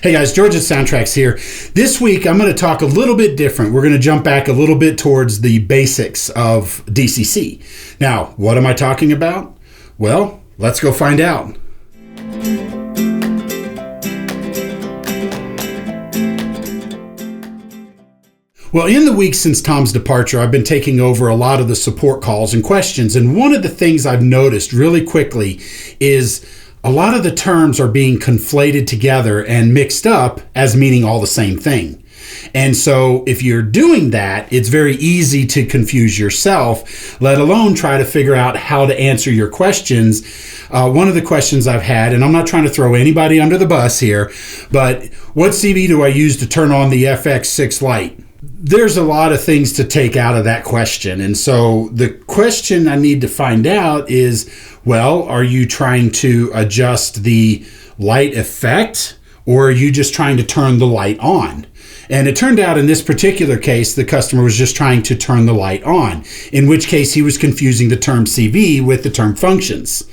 Hey guys, George at SoundTraxx here. This week I'm going to talk a little bit different. We're going to jump back a little bit towards the basics of DCC. Now, what am I talking about? Well, let's go find out. Well, in the week since Tom's departure, I've been taking over a lot of the support calls and questions. And one of the things I've noticed really quickly is a lot of the terms are being conflated together and mixed up as meaning all the same thing. And so if you're doing that, it's very easy to confuse yourself, let alone try to figure out how to answer your questions. One of the questions I've had, and I'm not trying to throw anybody under the bus here, but what CV do I use to turn on the FX6 light? There's a lot of things to take out of that question. And so the question I need to find out is, well, are you trying to adjust the light effect, or are you just trying to turn the light on? And it turned out in this particular case, the customer was just trying to turn the light on, in which case he was confusing the term CV with the term functions.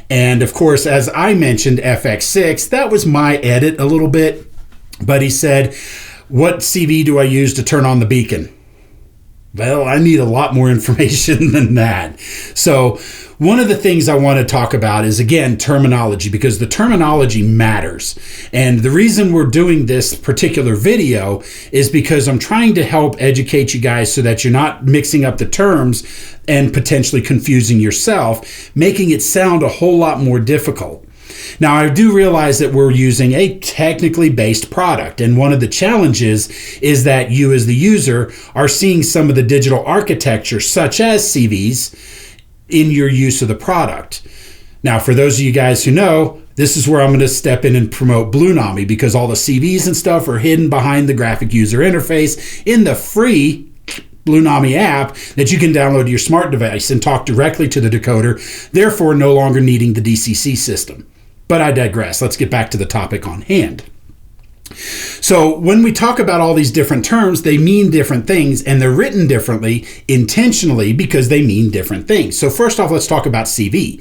And of course, as I mentioned, FX6, that was my edit a little bit, but he said, what CV do I use to turn on the beacon? Well, I need a lot more information than that. So one of the things I want to talk about is, again, terminology, because the terminology matters. And the reason we're doing this particular video is because I'm trying to help educate you guys so that you're not mixing up the terms and potentially confusing yourself, making it sound a whole lot more difficult. Now, I do realize that we're using a technically based product, and one of the challenges is that you as the user are seeing some of the digital architecture, such as CVs, in your use of the product. Now, for those of you guys who know, this is where I'm going to step in and promote Bluenami, because all the CVs and stuff are hidden behind the graphic user interface in the free Bluenami app that you can download to your smart device and talk directly to the decoder, therefore no longer needing the DCC system. But I digress. Let's get back to the topic on hand. So when we talk about all these different terms, they mean different things, and they're written differently intentionally because they mean different things. So first off, let's talk about CV.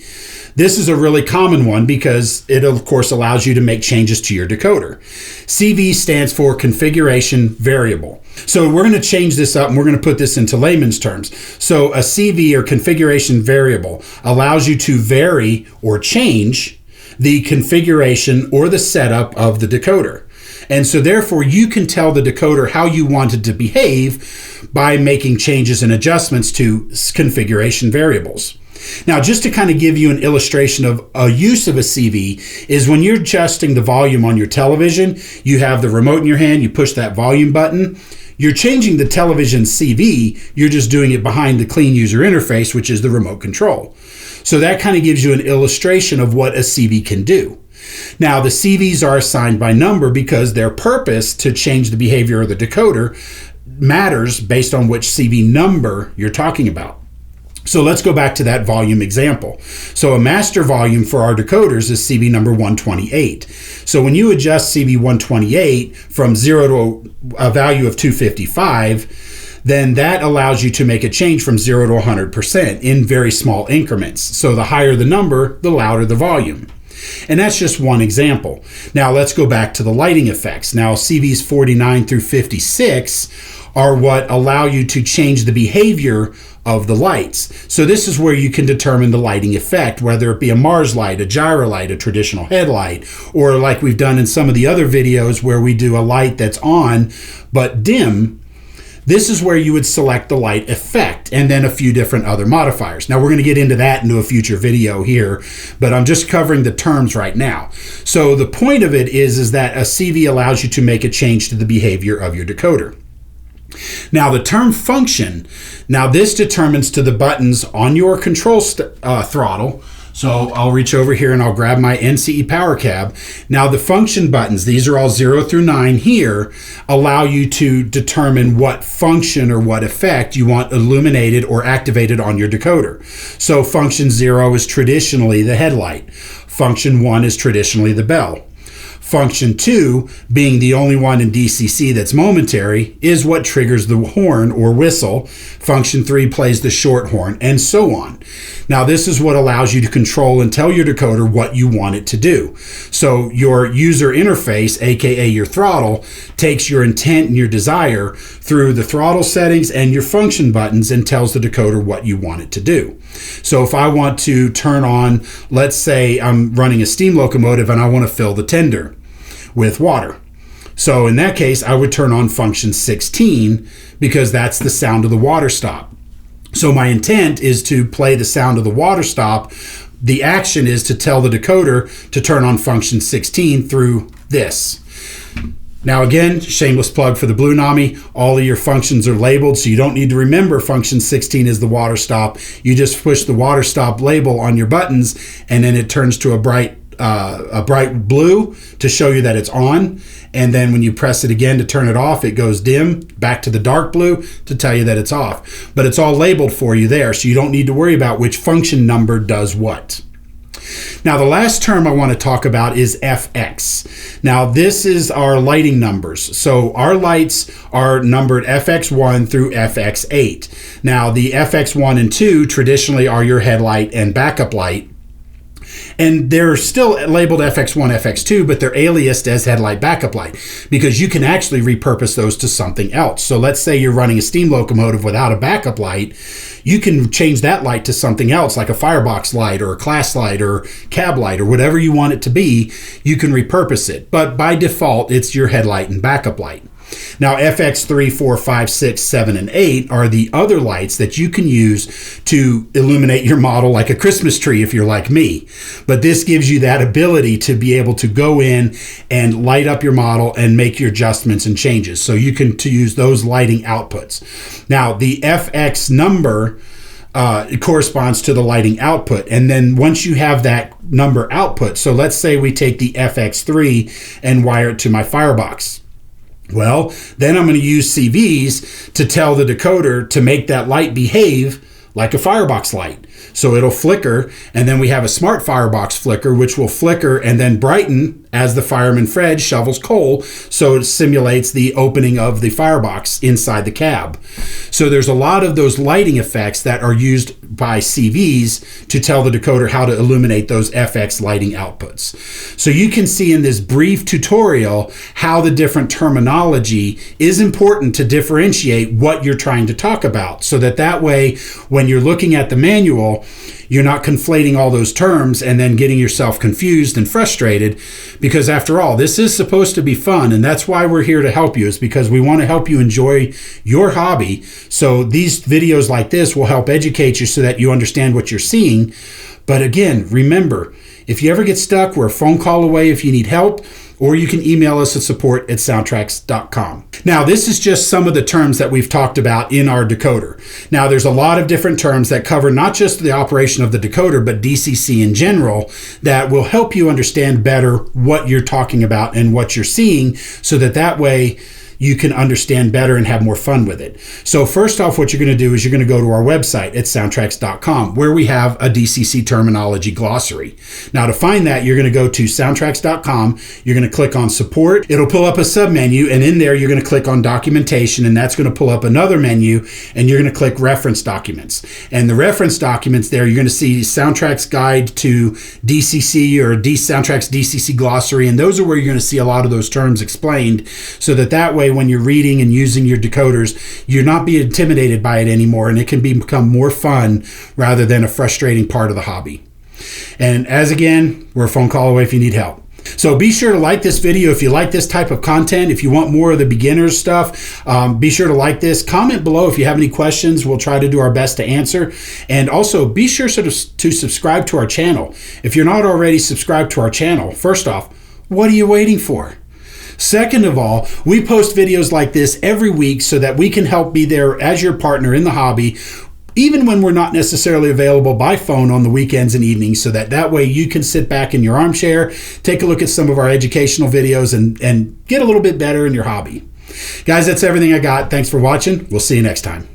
This is a really common one because it, of course, allows you to make changes to your decoder. CV stands for configuration variable. So we're going to change this up and we're going to put this into layman's terms. So a CV, or configuration variable, allows you to vary or change the configuration or the setup of the decoder. And so therefore you can tell the decoder how you want it to behave by making changes and adjustments to configuration variables. Now, just to kind of give you an illustration of a use of a CV is when you're adjusting the volume on your television, you have the remote in your hand, you push that volume button, you're changing the television CV, you're just doing it behind the clean user interface, which is the remote control. So that kind of gives you an illustration of what a CV can do. Now, the CVs are assigned by number because their purpose to change the behavior of the decoder matters based on which CV number you're talking about. So let's go back to that volume example. So a master volume for our decoders is CV number 128. So when you adjust CV 128 from 0 to a value of 255, then that allows you to make a change from 0 to 100% in very small increments. So the higher the number, the louder the volume. And that's just one example. Now let's go back to the lighting effects. Now CVs 49 through 56 are what allow you to change the behavior of the lights. So this is where you can determine the lighting effect, whether it be a Mars light, a gyro light, a traditional headlight, or like we've done in some of the other videos where we do a light that's on but dim. This is where you would select the light effect and then a few different other modifiers. Now we're going to get into that into a future video here, but I'm just covering the terms right now. So the point of it is that a CV allows you to make a change to the behavior of your decoder. Now the term function, now this determines to the buttons on your control throttle. So I'll reach over here and I'll grab my NCE power cab. Now the function buttons, these are all 0 through 9 here, allow you to determine what function or what effect you want illuminated or activated on your decoder. So function 0 is traditionally the headlight. Function 1 is traditionally the bell. Function 2, being the only one in DCC that's momentary, is what triggers the horn or whistle. Function 3 plays the short horn, and so on. Now, this is what allows you to control and tell your decoder what you want it to do. So your user interface, aka your throttle, takes your intent and your desire through the throttle settings and your function buttons and tells the decoder what you want it to do. So if I want to turn on, let's say I'm running a steam locomotive and I want to fill the tender with water. So in that case, I would turn on function 16 because that's the sound of the water stop. So my intent is to play the sound of the water stop. The action is to tell the decoder to turn on function 16 through this. Now again, shameless plug for the Blue NAMI, all of your functions are labeled, so you don't need to remember function 16 is the water stop. You just push the water stop label on your buttons, and then it turns to a bright blue to show you that it's on. And then when you press it again to turn it off, it goes dim, back to the dark blue to tell you that it's off. But it's all labeled for you there, so you don't need to worry about which function number does what. Now, the last term I want to talk about is FX. Now, this is our lighting numbers. So our lights are numbered FX1 through FX8. Now, the FX1 and 2 traditionally are your headlight and backup light. And they're still labeled FX1, FX2, but they're aliased as headlight backup light because you can actually repurpose those to something else. So let's say you're running a steam locomotive without a backup light. You can change that light to something else like a firebox light or a class light or cab light or whatever you want it to be. You can repurpose it. But by default, it's your headlight and backup light. Now, FX3, 4, 5, 6, 7, and 8 are the other lights that you can use to illuminate your model like a Christmas tree if you're like me. But this gives you that ability to be able to go in and light up your model and make your adjustments and changes. So you can use those lighting outputs. Now, the FX number it corresponds to the lighting output. And then once you have that number output, so let's say we take the FX3 and wire it to my firebox. Well, then I'm going to use CVs to tell the decoder to make that light behave like a firebox light. So it'll flicker, and then we have a smart firebox flicker, which will flicker and then brighten as the fireman Fred shovels coal, so it simulates the opening of the firebox inside the cab. So there's a lot of those lighting effects that are used by CVs to tell the decoder how to illuminate those FX lighting outputs. So you can see in this brief tutorial how the different terminology is important to differentiate what you're trying to talk about, so that way when you're looking at the manual, you're not conflating all those terms and then getting yourself confused and frustrated, because after all, this is supposed to be fun, and that's why we're here to help you, is because we want to help you enjoy your hobby. So these videos like this will help educate you so that you understand what you're seeing. But again, remember, if you ever get stuck, we're a phone call away if you need help, or you can email us at support@SoundTraxx.com. Now, this is just some of the terms that we've talked about in our decoder. Now, there's a lot of different terms that cover not just the operation of the decoder, but DCC in general, that will help you understand better what you're talking about and what you're seeing, so that way you can understand better and have more fun with it. So first off, what you're going to do is you're going to go to our website at SoundTraxx.com, where we have a DCC terminology glossary. Now, to find that, you're going to go to SoundTraxx.com. You're going to click on support. It'll pull up a submenu, and in there, you're going to click on documentation, and that's going to pull up another menu, and you're going to click reference documents. And the reference documents there, you're going to see SoundTraxx guide to DCC or SoundTraxx DCC glossary, and those are where you're going to see a lot of those terms explained, so that way when you're reading and using your decoders, you're not being intimidated by it anymore, and it can become more fun rather than a frustrating part of the hobby. And as again, we're a phone call away if you need help. So be sure to like this video if you like this type of content. If you want more of the beginners stuff, be sure to like this. Comment below if you have any questions. We'll try to do our best to answer. And also be sure to subscribe to our channel. If you're not already subscribed to our channel, first off, what are you waiting for? Second of all, we post videos like this every week so that we can help be there as your partner in the hobby, even when we're not necessarily available by phone on the weekends and evenings, so that way you can sit back in your armchair, take a look at some of our educational videos, and get a little bit better in your hobby. Guys, that's everything I got. Thanks for watching. We'll see you next time.